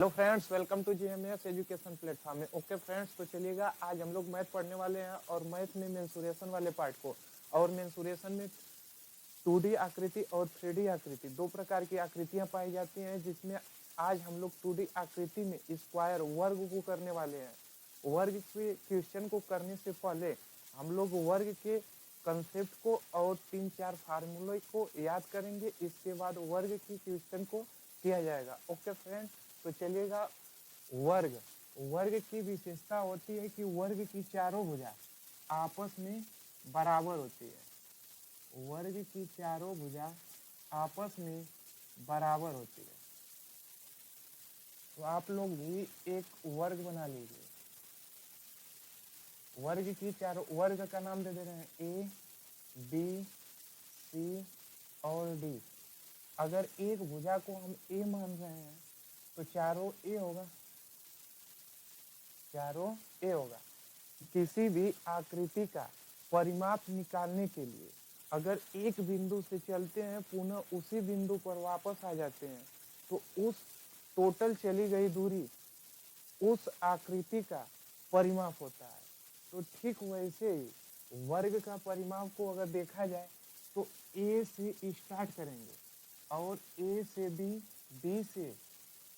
Hello friends, welcome to GMS education platform में। Okay friends, तो चलिएगा आज हम लोग मैथ पढ़ने वाले हैं और मैथ में मेंसुरेशन वाले पार्ट को। और मेंसुरेशन में 2D आकृति और 3D आकृति, दो प्रकार की आकृतियां पाई जाती हैं, जिसमें आज हम लोग 2D आकृति में स्क्वायर वर्ग को करने वाले हैं। वर्ग के क्वेश्चन को करने से पहले हम लोग वर्ग के कंसेप्ट को और 3-4 फार्मूले को याद करेंगे। इसके बाद वर्ग की क्वेश्चन को किया जाएगा। ओके फ्रेंड्स, तो चलिएगा। वर्ग वर्ग की विशेषता होती है कि वर्ग की चारों भुजा आपस में बराबर होती है। वर्ग की चारों भुजा आपस में बराबर होती है। तो आप लोग भी एक वर्ग बना लीजिए। वर्ग की चारों, वर्ग का नाम दे रहे हैं ए, बी, सी और डी। अगर एक भुजा को हम ए मान रहे हैं तो चारों ए होगा, चारों ए होगा। किसी भी आकृति का परिमाप निकालने के लिए अगर एक बिंदु से चलते हैं, पुनः उसी बिंदु पर वापस आ जाते हैं, तो उस टोटल चली गई दूरी उस आकृति का परिमाप होता है। तो ठीक वैसे ही वर्ग का परिमाप को अगर देखा जाए तो ए से स्टार्ट करेंगे और ए से बी, बी से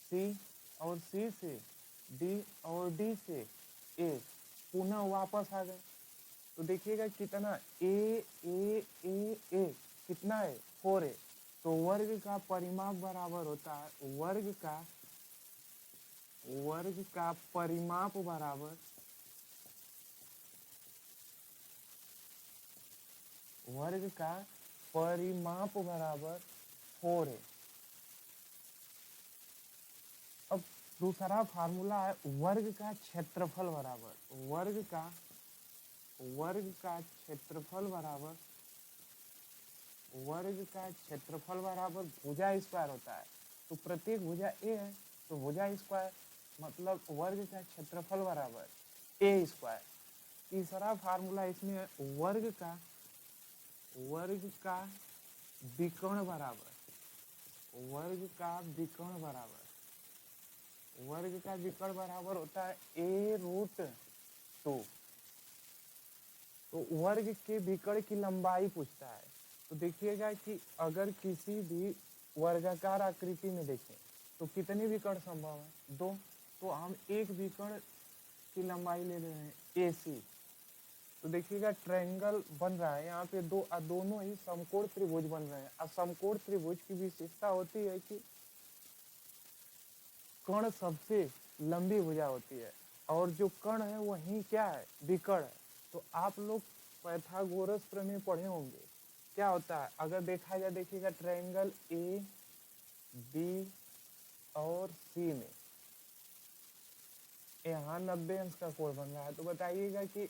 सी और सी से डी और डी से ए, पुनः वापस आ गए। तो देखिएगा कितना ए ए ए ए कितना है, 4 है। तो वर्ग का परिमाप बराबर होता है, वर्ग का परिमाप बराबर वर्ग का परिमाप बराबर 4 है। अब दूसरा फार्मूला है वर्ग का क्षेत्रफल बराबर वर्ग का क्षेत्रफल बराबर भुजा स्क्वायर होता है। तो प्रत्येक भुजा ए है, तो भुजा स्क्वायर मतलब वर्ग का क्षेत्रफल बराबर ए स्क्वायर। तीसरा फार्मूला इसमें है वर्ग का विकर्ण बराबर होता है a√2। तो वर्ग के विकर्ण की लंबाई पूछता है। तो देखिएगा कि अगर किसी भी वर्गाकार आकृति में देखें तो कितने विकर्ण संभव है, 2। तो हम एक विकर्ण की लंबाई ले रहे हैं AC। तो देखिएगा ट्रायंगल बन रहा है यहाँ पे, दोनों ही समकोण त्रिभुज बन रहे हैं। अब समकोण त्रिभुज की विशेषता होती है कि कर्ण सबसे लंबी भुजा होती है और जो कर्ण है वही क्या है, विकर्ण है। तो आप लोग पाइथागोरस प्रमेय पढ़े होंगे। क्या होता है अगर देखा जाए, देखिएगा ट्रायंगल ए, बी और सी में यहाँ 90 अंश का कोण बन रहा है। तो बताइएगा कि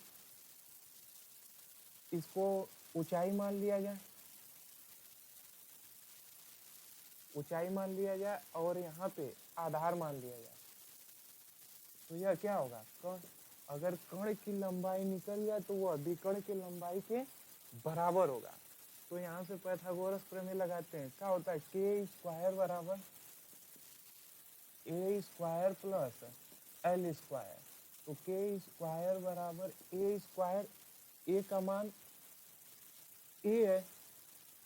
इसको ऊंचाई मान लिया जाए और यहाँ पे आधार मान लिया जाए, तो यह क्या होगा, कर्ण। अगर कर्ण की लंबाई निकल जाए तो वह विकर्ण की लंबाई के बराबर होगा। तो यहाँ से पाइथागोरस प्रमेय लगाते हैं। क्या होता है, के स्क्वायर बराबर ए स्क्वायर प्लस एल स्क्वायर। तो के स्क्वायर बराबर ए स्क्वायर, ए का मान ए है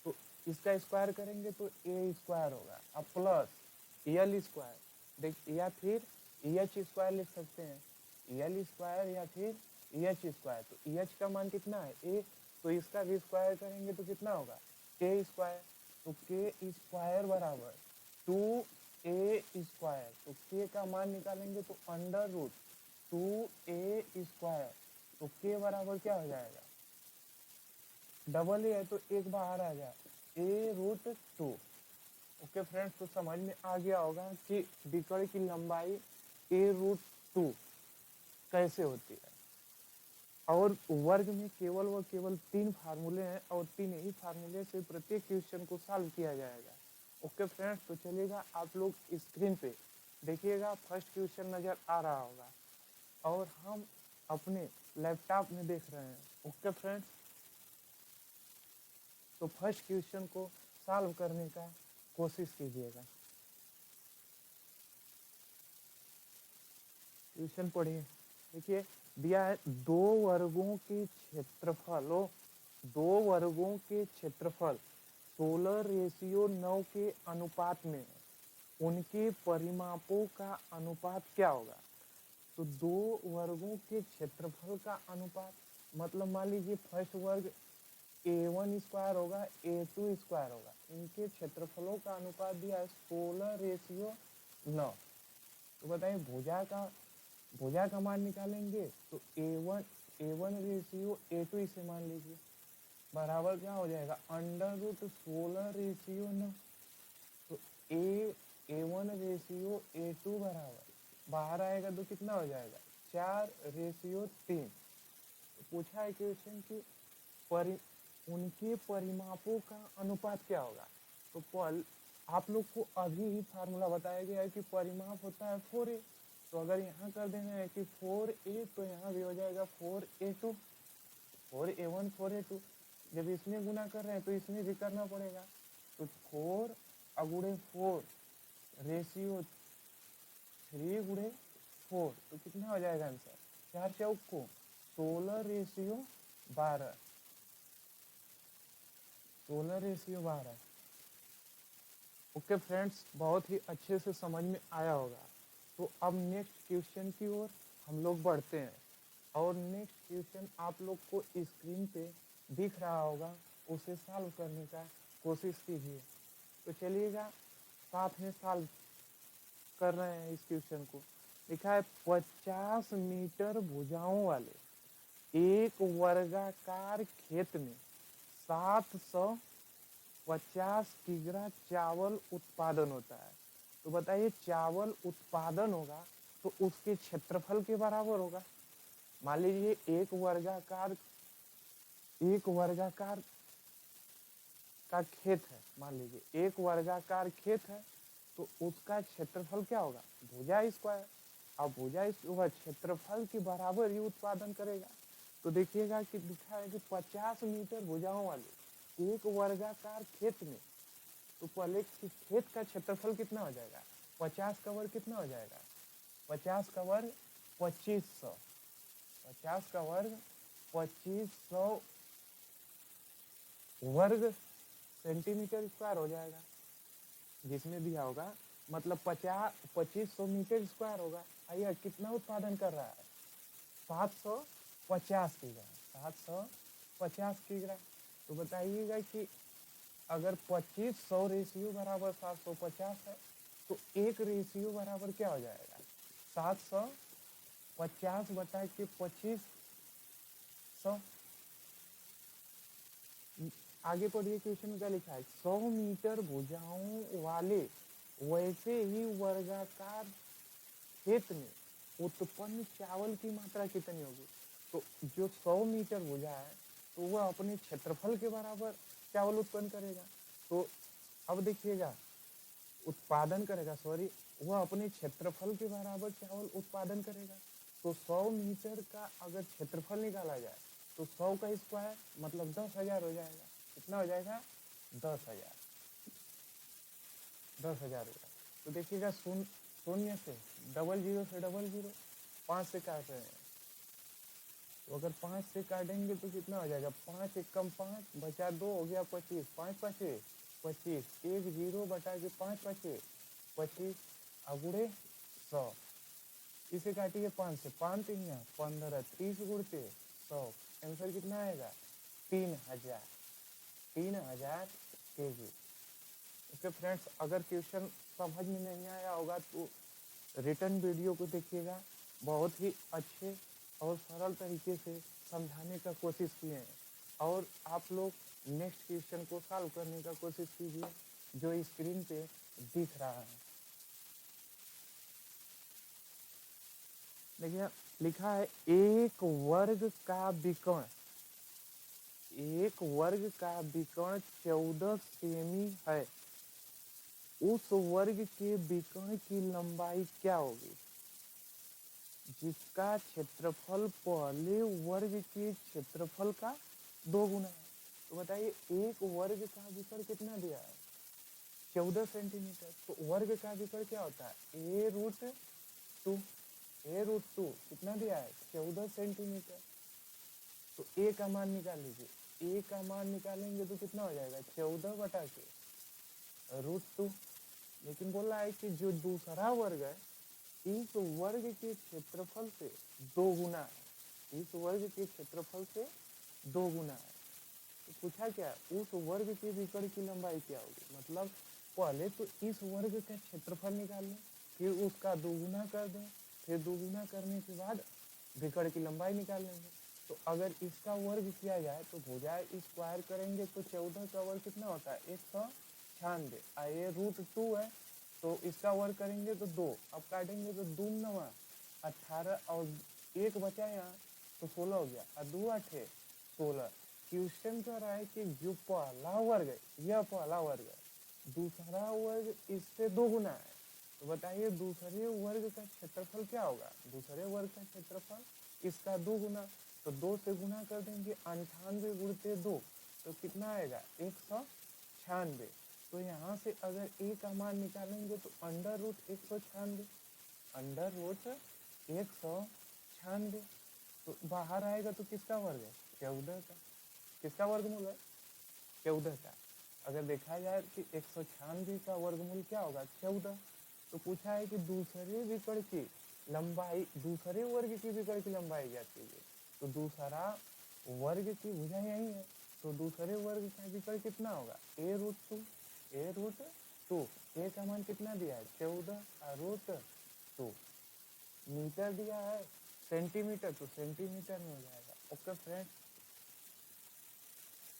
तो इसका स्क्वायर करेंगे तो ए स्क्वायर होगा, अब प्लस एल स्क्वायर, देख, या फिर एच स्क्वायर लिख सकते हैं, एल स्क्वायर या फिर एच स्क्वायर। तो एच का मान कितना है, ए, तो इसका भी स्क्वायर करेंगे तो कितना होगा, के स्क्वायर। तो के स्क्वायर बराबर 2a स्क्वायर। तो के का मान निकालेंगे तो √2a स्क्वायर। तो के बराबर क्या हो जाएगा, डबल ए है तो एक बाहर आ जाए, a√2। ओके फ्रेंड्स, तो समझ में आ गया होगा कि विकर्ण की लंबाई a√2 कैसे होती है। और वर्ग में केवल 3 फार्मूले हैं और 3 ही फार्मूले से प्रत्येक क्वेश्चन को सॉल्व किया जाएगा। ओके फ्रेंड्स, तो चलिएगा आप लोग स्क्रीन पे देखिएगा, फर्स्ट क्वेश्चन नजर आ रहा होगा और हम अपने लैपटॉप में देख रहे हैं। ओके फ्रेंड्स, तो फर्स्ट क्वेश्चन को सॉल्व करने का कोशिश कीजिएगा। क्वेश्चन पढ़िए। देखिए दिया है दो वर्गों के क्षेत्रफल, दो वर्गों के क्षेत्रफल 16 रेशियो 9 के अनुपात में उनके परिमापों का अनुपात क्या होगा। तो दो वर्गों के क्षेत्रफल का अनुपात मतलब मान लीजिए फर्स्ट वर्ग A1 स्क्वायर होगा, A2 स्क्वायर होगा, इनके क्षेत्रफलों का अनुपात दिया है 16 रेशियो 9। तो बताइए भुजा का मान निकालेंगे तो A1 रेशियो A2 इसे मान लीजिए बराबर क्या हो जाएगा √16 रेशियो 9। तो A1 रेशियो A2 बराबर बाहर आएगा तो कितना हो जाएगा 4 रेशियो 3। तो पूछा है क्वेश्चन की उनके परिमापों का अनुपात क्या होगा। तो पल आप लोग को अभी ही फार्मूला बताया गया है कि परिमाप होता है 4a। तो अगर यहाँ कर देना है कि 4a तो यहाँ भी हो जाएगा 4a2, 4a1 4a2। जब इसमें गुना कर रहे हैं तो इसमें भी करना पड़ेगा। तो 4 अगुड़े 4 रेशियो 3 गुड़े 4 तो कितना हो जाएगा आंसर 4 चौक को 16 रेशियो 12, 16 रेशियो 12। ओके फ्रेंड्स, बहुत ही अच्छे से समझ में आया होगा। तो अब नेक्स्ट क्वेश्चन की ओर हम लोग बढ़ते हैं और नेक्स्ट क्वेश्चन आप लोग को स्क्रीन पे दिख रहा होगा, उसे सॉल्व करने का कोशिश कीजिए। तो चलिएगा साथ में सॉल्व कर रहे हैं इस क्वेश्चन को। लिखा है 50 मीटर भुजाओं वाले एक वर्गाकार खेत में 750 किग्रा चावल उत्पादन होता है। तो बताइए चावल उत्पादन होगा तो उसके क्षेत्रफल के बराबर होगा। मान लीजिए एक वर्गाकार का खेत है, मान लीजिए एक वर्गाकार खेत है तो उसका क्षेत्रफल क्या होगा भुजा स्क्वायर। अब भुजा स्क्वायर क्षेत्रफल के बराबर ही उत्पादन करेगा। तो देखिएगा कि लिखा है कि 50 मीटर भुजाओं वाले एक वर्गाकार खेत में, तो पहले खेत का क्षेत्रफल कितना हो जाएगा 50 का वर्ग कितना हो जाएगा 50 का वर्ग 2500, 50 का वर्ग 2500 वर्ग सेंटीमीटर स्क्वायर हो जाएगा, जिसमें दिया होगा मतलब 2500 मीटर स्क्वायर होगा। आइए कितना उत्पादन कर रहा है 750 किग्रा, 750 किग्रा। तो बताइएगा कि अगर 2500 रेशियो बराबर 750 है तो एक रेशियो बराबर क्या हो जाएगा 750 बटा के 2500। आगे पढ़िए क्वेश्चन में क्या लिखा है 100 मीटर भुजाओं वाले वैसे ही वर्गाकार खेत में उत्पन्न चावल की मात्रा कितनी होगी। तो जो 100 मीटर भुजा है तो वह अपने क्षेत्रफल के बराबर चावल उत्पन्न करेगा। तो अब देखिएगा उत्पादन करेगा, सॉरी, वह अपने क्षेत्रफल के बराबर चावल उत्पादन करेगा। तो 100 मीटर का अगर क्षेत्रफल निकाला जाए तो 100 का स्क्वायर मतलब 10,000 हो जाएगा। कितना हो जाएगा 10,000, 10,000 होगा। तो देखिएगा शून्य से 00 से 00 5 से काट रहे हैं, तो अगर 5 से काटेंगे तो कितना हो जाएगा 5 एकम 5 बचा 2 हो गया 25, 5 पचे 25, 1 0 बटा के 5 पचे 25 अगुड़े 100। इसे काटिए 5 से 5 3 15 30 गुड़ते 100, आंसर कितना आएगा 3000, 3000 kg। ओके फ्रेंड्स, अगर क्वेश्चन समझ में नहीं आया होगा तो रिटर्न वीडियो को देखिएगा, बहुत ही अच्छे और सरल तरीके से समझाने का कोशिश किए हैं। और आप लोग नेक्स्ट क्वेश्चन को सॉल्व करने का कोशिश कीजिए जो स्क्रीन पे दिख रहा है। देखिए लिखा है एक वर्ग का विकर्ण 14 सेमी है, उस वर्ग के विकर्ण की लंबाई क्या होगी जिसका क्षेत्रफल पहले वर्ग के क्षेत्रफल का 2 गुना है। तो बताइए एक वर्ग का विकर्ण कितना दिया है 14 सेंटीमीटर। तो वर्ग का विकर्ण क्या होता है a√2, A√2 कितना दिया है 14 सेंटीमीटर। तो ए का मान निकाल लीजिए, ए का मान निकालेंगे तो कितना हो जाएगा 14/√2। लेकिन बोल रहा है कि जो दूसरा वर्ग है इस वर्ग के क्षेत्रफल से 2 गुना है, इस वर्ग के क्षेत्रफल से 2 गुना है। तो पूछा क्या उस वर्ग के विकर्ण की लंबाई क्या होगी, मतलब पहले तो इस वर्ग का क्षेत्रफल निकाल लें, फिर उसका 2 गुना कर दें, फिर 2 गुना करने के बाद विकर्ण की लंबाई निकाल लेंगे। तो अगर इसका वर्ग किया जाए तो भुजा स्क्वायर करेंगे तो 14 का वर्ग कितना होता है 196। ये √2 है तो इसका वर्ग करेंगे तो 2, अब काटेंगे तो 2 9 18 और 1 बचा यहाँ तो 16 हो गया और 2 8 16। क्वेश्चन कह रहा है कि जो पहला वर्ग है यह पहला वर्ग है, दूसरा वर्ग इससे 2 गुना है। तो बताइए दूसरे वर्ग का क्षेत्रफल क्या होगा, दूसरे वर्ग का क्षेत्रफल इसका 2 गुना। तो 2 से गुना कर देंगे 98 गुणित 2 तो कितना आएगा 196। तो यहाँ से अगर ए का मान निकालेंगे तो √196, √196। तो बाहर आएगा तो किसका वर्ग है 14 का, किसका वर्गमूल है 14 का। अगर देखा जाए कि 196 का वर्गमूल क्या होगा 14। तो पूछा है कि दूसरे विकर्ण की लंबाई, दूसरे वर्ग की विकर्ण की लंबाई क्या चाहिए। तो दूसरा वर्ग की भुजा यही है तो दूसरे वर्ग का विकर्ण कितना होगा A√2, A√2। ए का मान कितना दिया है 14/√2। मीटर दिया है सेंटीमीटर तो सेंटीमीटर में हो जाएगा। ओके फ्रेंड,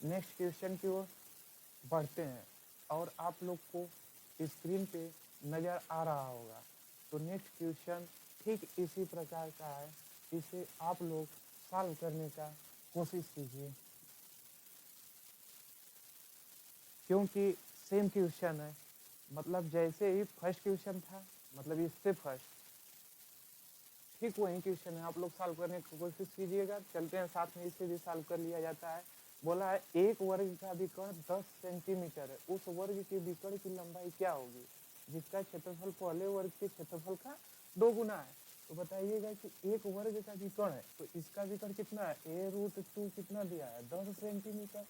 नेक्स्ट क्वेश्चन की ओर बढ़ते हैं और आप लोग को स्क्रीन पे नज़र आ रहा होगा। तो नेक्स्ट क्वेश्चन ठीक इसी प्रकार का है, इसे आप लोग सॉल्व करने का कोशिश कीजिए क्योंकि सेम क्वेश्चन है। मतलब जैसे ही फर्स्ट क्वेश्चन था, मतलब इससे फर्स्ट ठीक वही क्वेश्चन है, आप लोग सॉल्व करने की कोशिश कीजिएगा। चलते हैं साथ में, इसे भी सॉल्व कर लिया जाता है। बोला है एक वर्ग का विकर्ण 10 सेंटीमीटर है, उस वर्ग के विकर्ण की लंबाई क्या होगी जिसका क्षेत्रफल पहले वर्ग के क्षेत्रफल का 2 गुना है। तो बताइएगा कि एक वर्ग का विकर्ण है तो इसका विकर्ण कितना है A√2 कितना दिया है 10 सेंटीमीटर।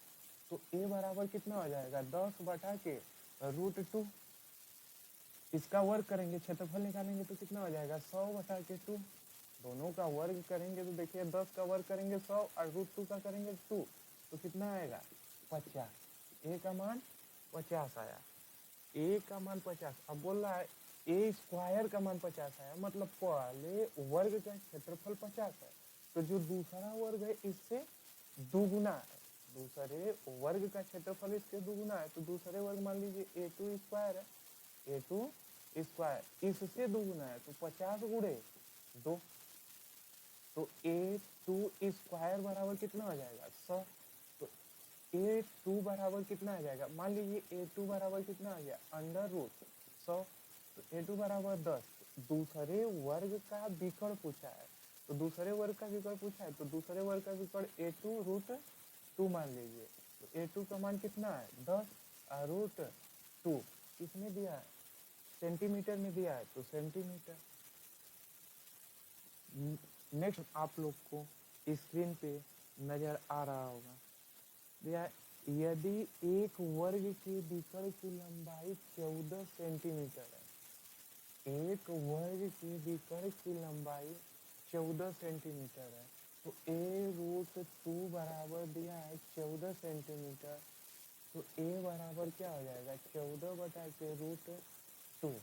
तो ए बराबर कितना हो जाएगा 10/√2। इसका वर्ग करेंगे क्षेत्रफल निकालेंगे तो कितना हो जाएगा 100/2। दोनों का वर्ग करेंगे तो देखिए 10 का वर्ग करेंगे 100 और √2 का करेंगे 2 तो कितना आएगा 50। ए का मान 50 आया, ए का मान 50। अब बोल रहा है ए स्क्वायर का मान 50 आया, मतलब पहले वर्ग का क्षेत्रफल 50 है तो जो दूसरा वर्ग है इससे 2 गुना है, दूसरे वर्ग का क्षेत्रफल इसके 2 गुना है। तो दूसरे वर्ग मान लीजिए A2 स्क्वायर है, A2 स्क्वायर इससे 2 गुना है तो 50 गुणे 2। तो A2 स्क्वायर बराबर कितना हो जाएगा 100। तो A2 बराबर कितना आ जाएगा, मान लीजिए A2 बराबर कितना आ गया √100। तो A2 बराबर 10। दूसरे वर्ग का विकर्ण पूछा है तो दूसरे वर्ग का विकर्ण पूछा है तो दूसरे वर्ग का विकर्ण A2√2 मान लीजिए। तो A2 का मान कितना है 10/√2। किसमें दिया है सेंटीमीटर में दिया है तो सेंटीमीटर। नेक्स्ट आप लोग को स्क्रीन पे नजर आ रहा होगा, यदि एक वर्ग के विकर्ण की लंबाई 14 सेंटीमीटर है, एक वर्ग के विकर्ण की लंबाई 14 सेंटीमीटर है तो A√2 बराबर दिया है 14 सेंटीमीटर। तो A बराबर क्या हो जाएगा 14/√2,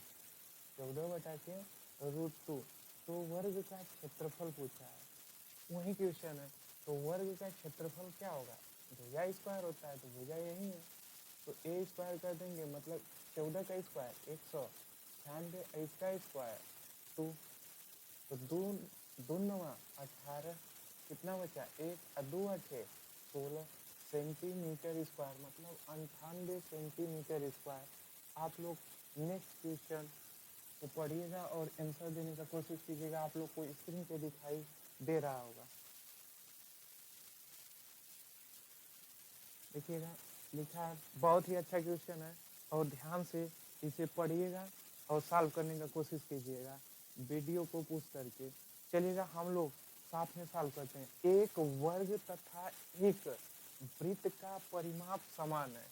14/√2। तो वर्ग का क्षेत्रफल पूछा है, वही क्वेश्चन है। तो वर्ग का क्षेत्रफल क्या होगा, भुजा स्क्वायर होता है तो भुजा यही है तो A स्क्वायर कर देंगे, मतलब 14 का स्क्वायर 196, इसका स्क्वायर 2। तो 2 9 18 कितना बचा 1 और 2 8 16 सेंटीमीटर स्क्वायर, मतलब 98 सेंटीमीटर स्क्वायर। आप लोग नेक्स्ट क्वेश्चन को पढ़िएगा और आंसर देने का कोशिश कीजिएगा, आप लोग को स्क्रीन पे दिखाई दे रहा होगा। देखिएगा लिखा है, बहुत ही अच्छा क्वेश्चन है और ध्यान से इसे पढ़िएगा और सॉल्व करने का कोशिश कीजिएगा। वीडियो को पुश करके। चलिएगा हम लोग साथ में सॉल्व करते हैं। एक वर्ग तथा एक वृत्त का परिमाप समान है,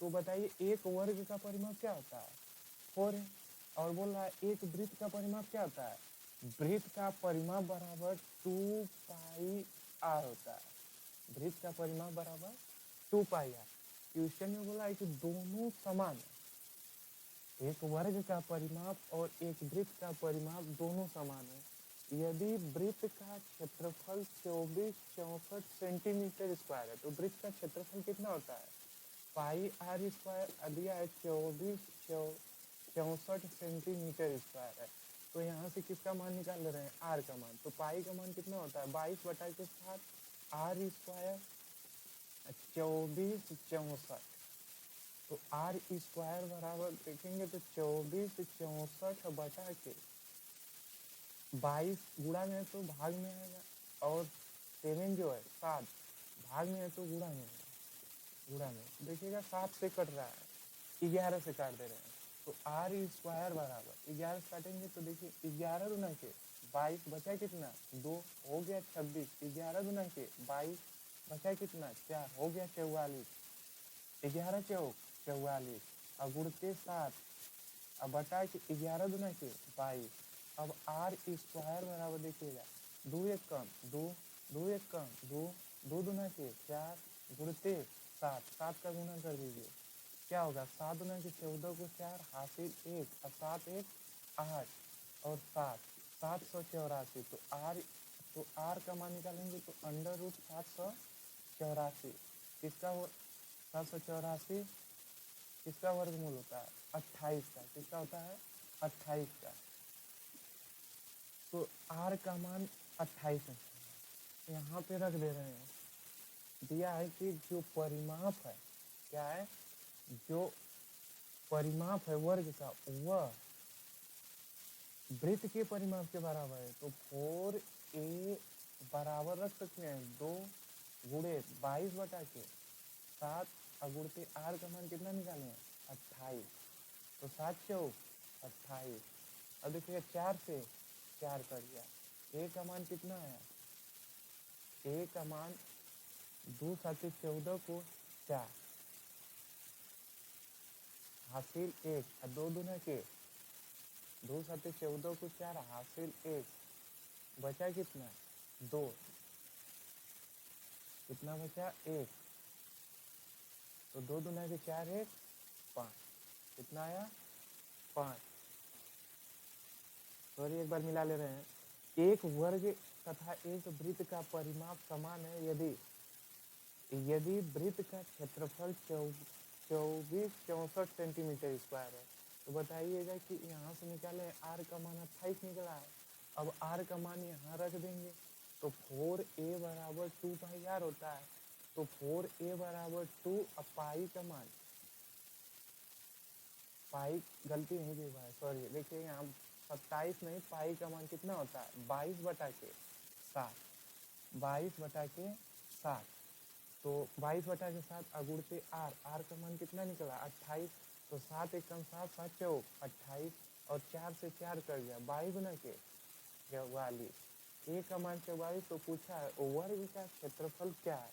तो बताइए एक वर्ग का परिमाप क्या होता है? 4 है। और बोल रहा है एक वृत्त का परिमाप क्या होता है? वृत्त का परिमाप बराबर 2 पाई आर होता है। वृत्त का परिमाप बराबर 2 पाई आर। क्वेश्चन में बोला है कि दोनों समान है। एक वर्ग का परिमाप और एक वृत्त का परिमाप दोनों समान है। यदि वृत्त का क्षेत्रफल 2464 सेंटीमीटर स्क्वायर है, तो वृत्त का क्षेत्रफल कितना होता है? पाई आर स्क्वायर दिया है 2464 सेंटीमीटर स्क्वायर है। तो यहाँ से किसका मान निकाल रहे हैं? आर का मान। तो पाई का मान कितना होता है? 22/7 आर स्क्वायर 2464। तो आर स्क्वायर बराबर देखेंगे तो 2464 बटा के 22 गुणा में है तो भाग में आएगा, और 7 जो है 7 भाग में है तो गुणा में है। गुणा में देखिएगा 7 से कट रहा है, 11 से काट दे रहे हैं। तो आर स्क्वायर बराबर 11 से काटेंगे तो देखिए 11 गुना के 22 बचा कितना? 2 हो गया 26। 11 गुना के 22 बचा कितना? 4 हो गया 44। 11 चौक 44 और गुणते 7 अब बटा के 11 गुना के 22। अब आर स्क्वायर बराबर देखिएगा 2 एक कम 2, 2 एक कम 2, 2 दुना के 4 गुणते 7, 7 का गुणा कर दीजिए। क्या होगा? 7 गुना के 14 को 4 हासिल 1 और 7 एक 8 और 7 784। तो आर का मान निकालेंगे तो अंडर रूट 784 किसका 784 किसका वर्गमूल होता है? 28 का। किसका होता है? 28 का। तो आर का मान 28 है, यहाँ पे रख दे रहे हैं। दिया है कि जो परिमाप है, क्या है? जो परिमाप है वर्ग का वह वृत्त के परिमाप के बराबर है। तो 4a बराबर रख सकते हैं 2 गुणे 22/7 और गुणते आर का मान कितना निकाले? 28। तो 7 चौक 28। अब देखिएगा 4 से 4 कर दिया। ए का मान कितना आया? ए का मान 2 7 14 को 4 हासिल 1 और 2 दुना के 2 7 14 को 4 हासिल 1 बचा कितना? 2। कितना बचा? 1। तो 2 दुना के 4 1 5। कितना आया? 5। सॉरी एक बार मिला ले रहे हैं। एक वर्ग तथा एक वृत्त का परिमाप समान है यदि वृत्त का क्षेत्रफल 2464 सेंटीमीटर स्क्वायर है। तो बताइएगा कि यहाँ से निकाले आर का मान 28 निकला है। अब आर का मान यहाँ रख देंगे तो 4a बराबर 2 पाई आर होता है। तो 4a बराबर 2 और पाई का मान पाई गलती नहीं दे पाए, सॉरी। देखिए यहाँ 27 नहीं, पाई का मान कितना होता है? 22/7। 22/7। तो 22/7 अगुणते आर का मान कितना निकला? 28। तो 7 एक कम 7 7 चौक 28 और 4 से 4 कर गया 22 गुना के 44। ए का मान 44। तो पूछा है वर्ग का क्षेत्रफल क्या है?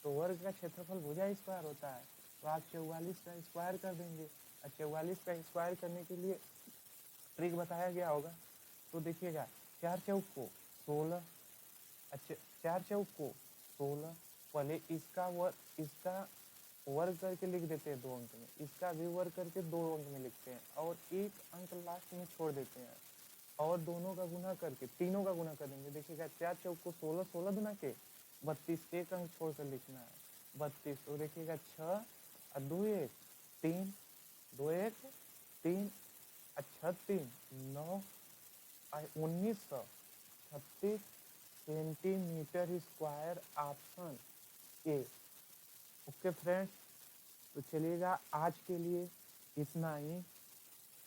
तो वर्ग का क्षेत्रफल भुजा स्क्वायर होता है। तो आप 44 का स्क्वायर कर देंगे, और 44 का स्क्वायर करने के लिए ट्रिक बताया गया होगा। तो देखिएगा 4 चौक को 16, अच्छा 4 चौक को 16। पहले इसका वर्ग करके लिख देते हैं 2 अंक में, इसका भी वर्ग करके 2 अंक में लिखते हैं, और 1 अंक लास्ट में छोड़ देते हैं, और दोनों का गुना करके तीनों का गुना कर देंगे। देखिएगा 4 चौक को 16, 16 दुना के 32, 1 अंक छोड़कर लिखना है 32। तो देखिएगा 6 और 2 1 3, 2 1 3 और 6 3 9 1936 centimetre square option A. Okay friends, तो चलिएगा आज के लिए इतना ही।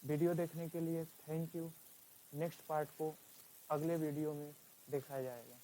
वीडियो देखने के लिए थैंक यू। नेक्स्ट पार्ट को अगले वीडियो में देखा जाएगा।